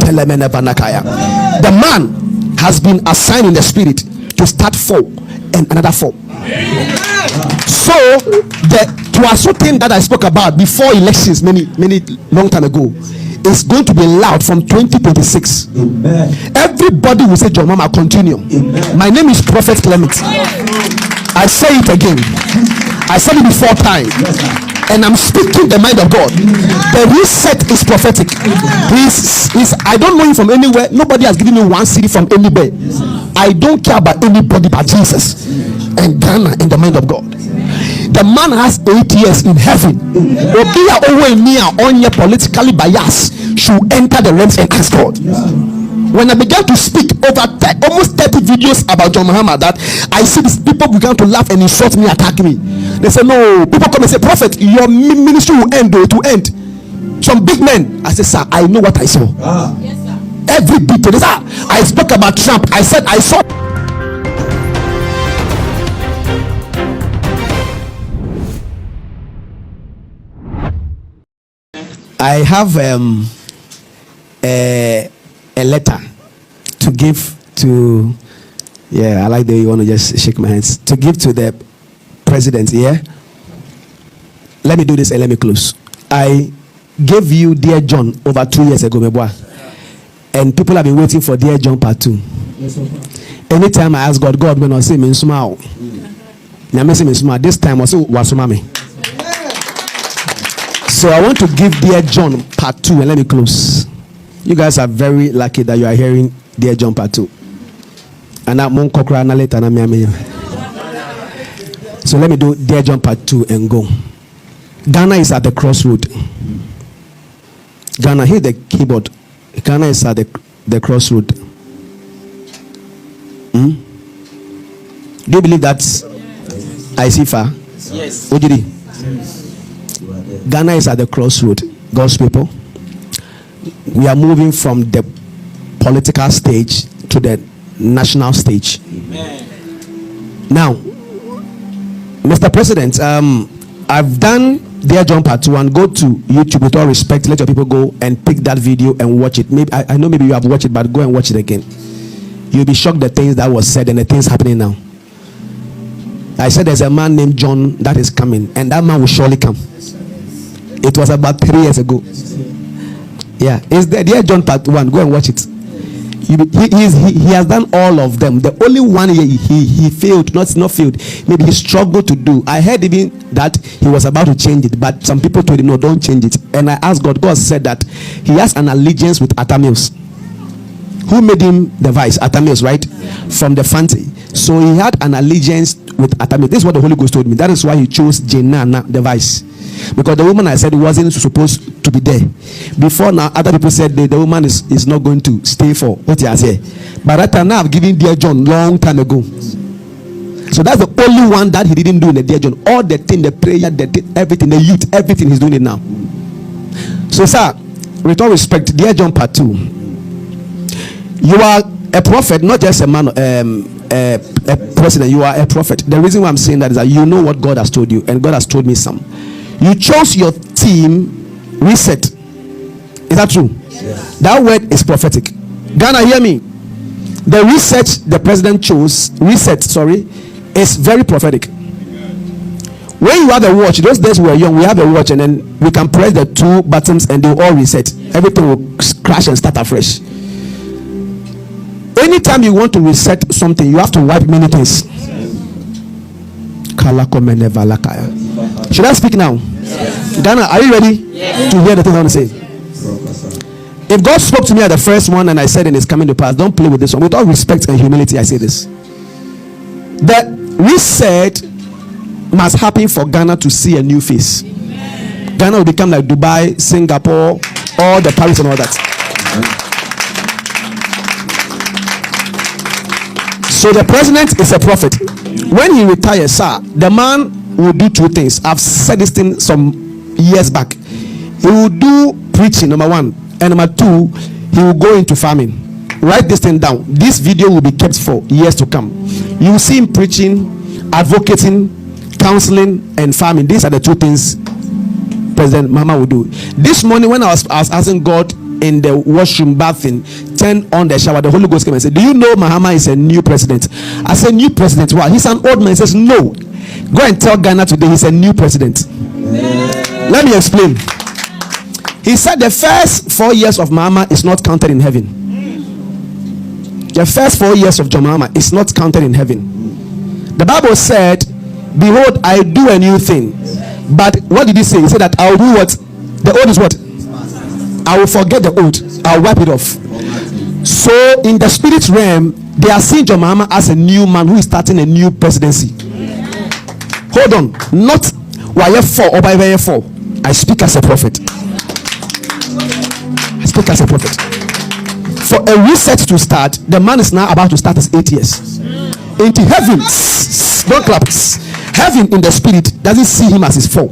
The man has been assigned in the spirit to start 4 and another 4. So the thing that I spoke about before elections many long time ago is going to be loud from 2026. Amen. Everybody will say, John Mama, continue. Amen. My name is Prophet Clement. I say it again. I said it before time. And I'm speaking the mind of God. The reset is prophetic. I don't know him from anywhere. Nobody has given me one CD from anywhere. I don't care about anybody but Jesus and Ghana in the mind of God. The man has 8 years in heaven. On your politically biased should enter the realms and ask God. When I began to speak over almost 30 videos about John Mahama, that I see these people began to laugh and insult me, attack me. They say, no, people come and say, Prophet, your ministry will end, though, to end. Some big men. I said, sir, I know what I saw. Yes, sir. Every detail. I spoke about Trump. I said, I saw. I have a letter to give to, I like that you want to just shake my hands, to give to the president. Let me do this and let me close. I gave you Dear John over 2 years ago, and people have been waiting for Dear John part 2. Anytime I ask God may not say me smile. This time also was me. So I want to give Dear John part 2 and let me close. You guys are very lucky that you are hearing Dear John part 2. And I'm on Kokra later. So let me do Dear John part 2 and go. Ghana is at the crossroad. Ghana, hear the keyboard. Ghana is at the crossroad. Do you believe that's Isifa? Yes. Ojiri? Ghana is at the crossroad. God's people. We are moving from the political stage to the national stage. Amen. Now, Mr. President, I've done Dear John part 2 and go to YouTube with all respect. Let your people go and pick that video and watch it. Maybe I know maybe you have watched it, but go and watch it again. You'll be shocked the things that was said and the things happening now. I said there's a man named John that is coming, and that man will surely come. It was about 3 years ago. It's the Dear John part 1. Go and watch it. He has done all of them. The only one he failed, not failed, maybe he struggled to do. I heard even that he was about to change it, but some people told him, no, don't change it. And I asked God. God said that he has an allegiance with Atamius. Who made him the vice? Atamius, right? From the Fanti. So he had an allegiance with Atamius. This is what the Holy Ghost told me. That is why he chose Jenana, the vice. Because the woman I said wasn't supposed to be there. Before now, other people said the woman is not going to stay for what he has here. But right now, I've given Dear John long time ago. So that's the only one that he didn't do in the Dear John. All the thing, the prayer, everything, the youth, everything he's doing it now. So, sir, with all respect, Dear John part 2. You are a prophet, not just a man, a president. You are a prophet. The reason why I'm saying that is that you know what God has told you, and God has told me some. You chose your team reset. Is that true? Yes. That word is prophetic. Ghana, hear me. The reset the president chose, is very prophetic. When you have a watch, those days we were young, we have a watch and then we can press the 2 buttons and they all reset. Everything will crash and start afresh. Anytime you want to reset something, you have to wipe many things. Should I speak now? Yes. Ghana, are you ready to hear the thing I want to say? If God spoke to me at the first one and I said and it's coming to pass, don't play with this one. With all respect and humility, I say this. The reset must happen for Ghana to see a new face. Amen. Ghana will become like Dubai, Singapore, all the Paris and all that. So the president is a prophet. When he retires, sir, the man will do 2 things. I've said this thing some years back. He will do preaching, number 1, and number 2, he will go into farming. Write this thing down. This video will be kept for years to come. You will see him preaching, advocating, counseling, and farming. These are the 2 things President Mahama will do. This morning when I was asking God in the washroom bathing, turned on the shower, the Holy Ghost came and said, do you know Mahama is a new president? I said, new president? Wow, he's an old man. He says, no. Go and tell Ghana today he's a new president. Let me explain. He said the first 4 years of Mahama is not counted in heaven. The first 4 years of John Mahama is not counted in heaven. The Bible said, behold, I do a new thing. But what did he say? He said that I'll do what? The old is what? I will forget the old. I'll wipe it off. So in the spirit realm, they are seeing John Mahama as a new man who is starting a new presidency. Hold on. Not YF4 or by YF4. I speak as a prophet. I speak as a prophet. For a reset to start, the man is now about to start his 8 years. Into heaven. Don't clap. Heaven in the spirit doesn't see him as his 4.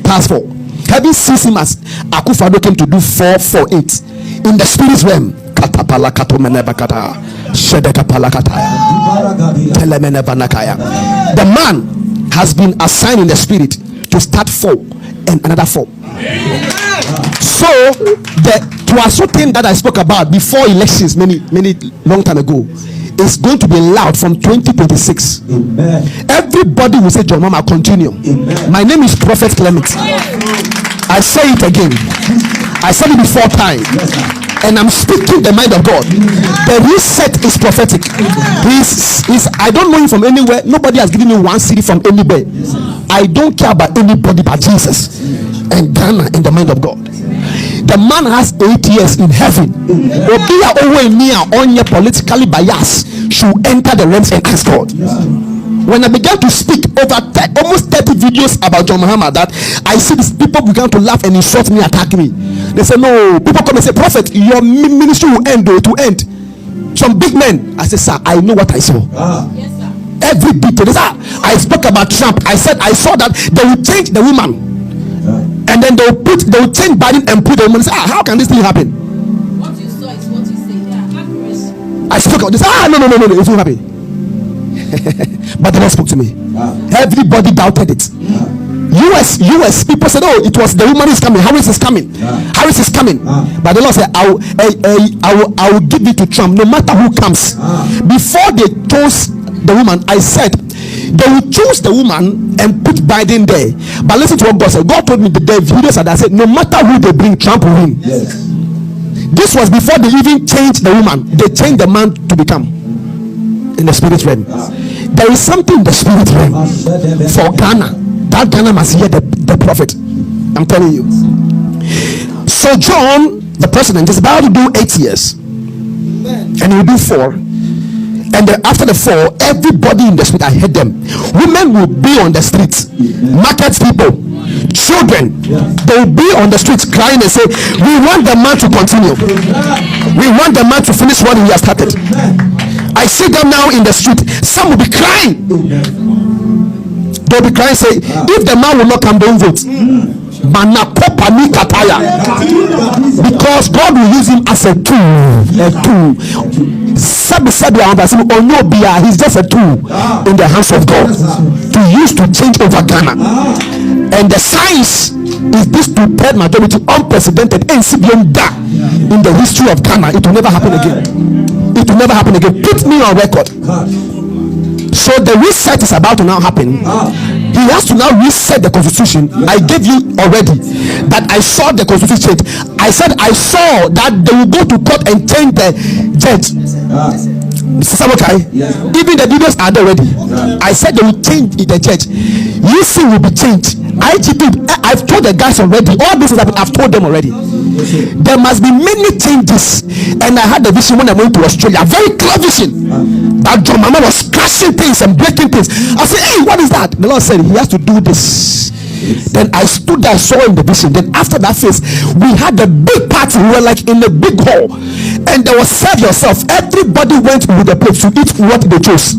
Past 4. Heaven sees him as Akufado came to do 448. In the spirit realm, the man has been assigned in the spirit to start 4 and another 4. So to ascertain that I spoke about before elections many long time ago is going to be loud from 2026. Amen. Everybody will say, John Mahama, continue. Amen. My name is Prophet Clement. I say it again. I said it before time. And I'm speaking the mind of God. The reset is prophetic. I don't know him from anywhere. Nobody has given me one city from anywhere. I don't care about anybody but Jesus and Ghana in the mind of God. The man has 8 years in heaven. Politically biased should enter the realms and ask God. When I began to speak over almost 30 videos about John Mahama, that I see these people began to laugh and insult me, attack me. They say, no, people come and say, prophet, your ministry will end, though, it will end. Some big men. I said, sir, I know what I saw. Yes, sir. Every detail. I spoke about Trump. I said I saw that they will change the woman, and then they will change Biden and put the woman. Say, how can this thing happen? What you saw is what you say. I spoke about this. No, it won't happen. But the Lord spoke to me. Everybody doubted it. US people said, oh, it was the woman is coming. Harris is coming. Harris is coming. But the Lord said, I will give it to Trump no matter who comes. Before they chose the woman, I said they will choose the woman and put Biden there. But listen to what God said. God told me the videos that I said, no matter who they bring, Trump will win. Yes. This was before they even changed the woman. They changed the man to become in the spirit realm. There is something in the spirit realm for Ghana. That Ghana must hear the prophet. I'm telling you. So John, the president, is about to do 8 years. And he will do 4. And then after the 4, everybody in the street, I heard them. Women will be on the streets. Market people, children, they will be on the streets crying and say, we want the man to continue. We want the man to finish what he has started. I see them now in the street. Some will be crying. They'll be crying, say, if the man will not come, don't vote. Because God will use him as a tool. He's just a tool in the hands of God to use to change over Ghana. And the science is this prepared majority, unprecedented in the history of Ghana. It will never happen again. It will never happen again. Put me on record. So the reset is about to now happen. He has to now reset the constitution. I gave you already that I saw the constitution change. I said I saw that they will go to court and change the judge. Even the videos are there already. I said they will change the judge. You see, will be changed. I've told the guys already. All this is happening. I've told them already. There must be many changes. And I had the vision when I went to Australia. Very clear vision. That John Mahama was crashing things and breaking things. I said, hey, what is that? The Lord said he has to do this. Then I stood there, saw in the vision. Then after that phase, we had a big party. We were like in a big hall, and there was serve yourself. Everybody went with the plate to eat what they chose.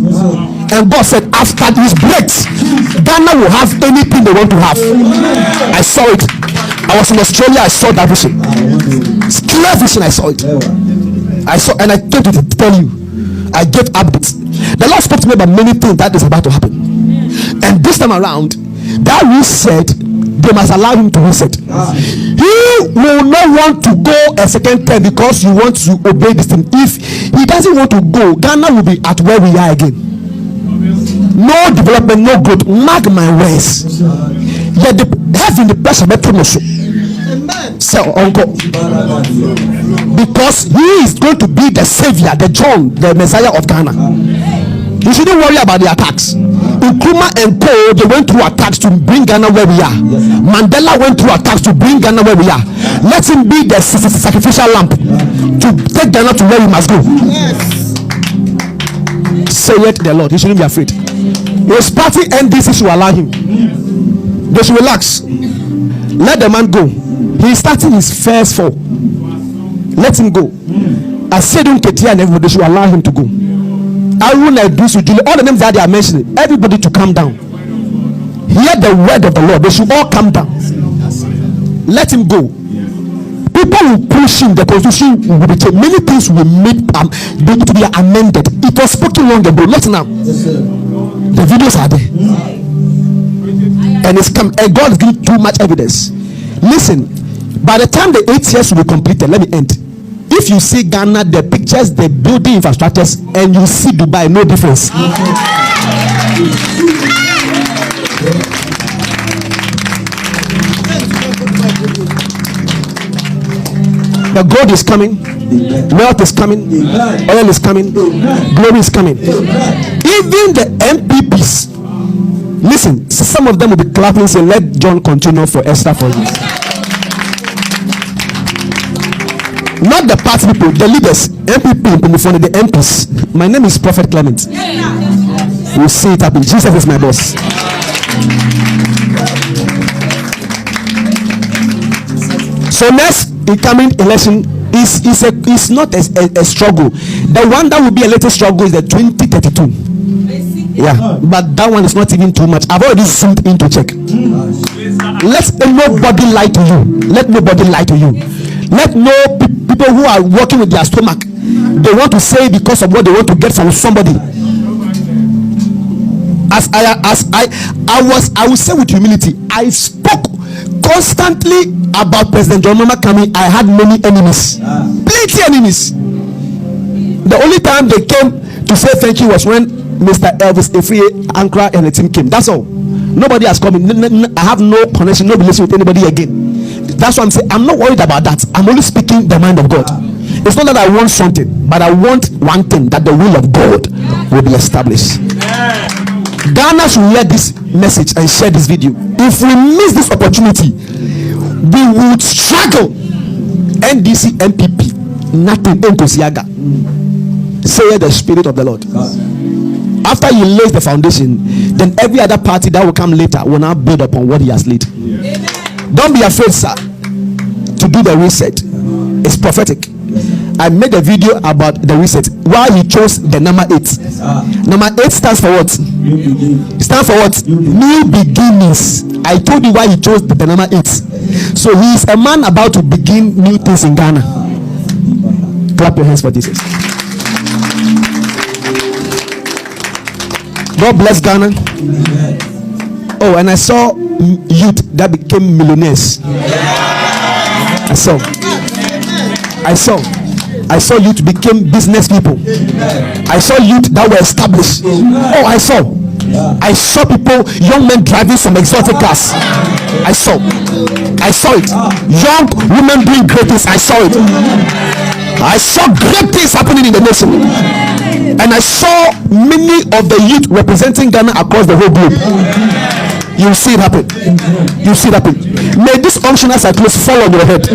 And God said, after these breaks, Ghana will have anything they want to have. I saw it. I was in Australia. I saw that vision. It's clear vision. I saw it. I saw, and I came to tell you. I gave updates. The Lord spoke to me about many things that is about to happen. And this time around, that reset they must allow him to reset. He will not want to go a second term because you want to obey this thing. If he doesn't want to go, Ghana will be at where we are again. No development, no growth. Mark my words. Yet the heaven, the best of the promotion. So, uncle, because he is going to be the savior, the John, the Messiah of Ghana. You shouldn't worry about the attacks. Nkrumah and Co, they went through attacks to bring Ghana where we are. Mandela went through attacks to bring Ghana where we are. Let him be the sacrificial lamp to take Ghana to where we must go. Say it to the Lord. You shouldn't be afraid. His party NDC should allow him. They should relax. Let the man go. He is starting his first fall. Let him go. I said and everybody should allow him to go. I will not do so. All the names that they are mentioning, everybody to calm down. Hear the word of the Lord. They should all calm down. Let him go. People will push him. The constitution will be changed. Many things will make to be amended. It was spoken long ago. Not now. The videos are there, and it's come. And God is giving too much evidence. Listen, by the time the 8 years will be completed, let me end. If you see Ghana, the pictures, the building infrastructures, and you see Dubai, no difference. The gold is coming, wealth is coming, oil is coming, glory is coming. Even the MPPs, listen, some of them will be clapping, saying, "Let John continue for Esther for you." Not the party people, the leaders, MPP, the MPs. My name is Prophet Clement. We'll see it happen. Jesus is my boss. So next incoming election is not a struggle. The one that will be a little struggle is the 2032. Yeah, but that one is not even too much. I've already zoomed in to check. Let nobody lie to you. Let nobody lie to you. Let no people who are working with their stomach, they want to say because of what they want to get from somebody. I will say with humility, I spoke constantly about President John Mahama coming. I had many enemies, plenty enemies. The only time they came to say thank you was when Mr. Elvis Efrie, Ankara, and the team came. That's all. Nobody has come in. I have no connection, no relation with anybody again. That's what I'm saying. I'm not worried about that. I'm only speaking the mind of God. It's not that I want something, but I want one thing, that the will of God will be established. Ghana should hear this message and share this video. If we miss this opportunity, we would struggle. NDC, MPP, nothing. Say the Spirit of the Lord. After he lays the foundation, then every other party that will come later will now build upon what he has laid. Don't be afraid, sir, to do the reset. It's prophetic. I made a video about the reset. Why he chose the number 8. Number 8 stands for what? It stands for what? New beginnings. I told you why he chose the number 8. So he is a man about to begin new things in Ghana. Clap your hands for Jesus. God bless Ghana. Oh, and I saw youth that became millionaires. I saw youth became business people. I saw youth that were established. Oh, I saw people, young men driving some exotic cars. I saw it. Young women doing great things. I saw it. I saw great things happening in the nation. And I saw many of the youth representing Ghana across the whole globe. You see it happen. You see it happen. May this unction as I close fall on your head.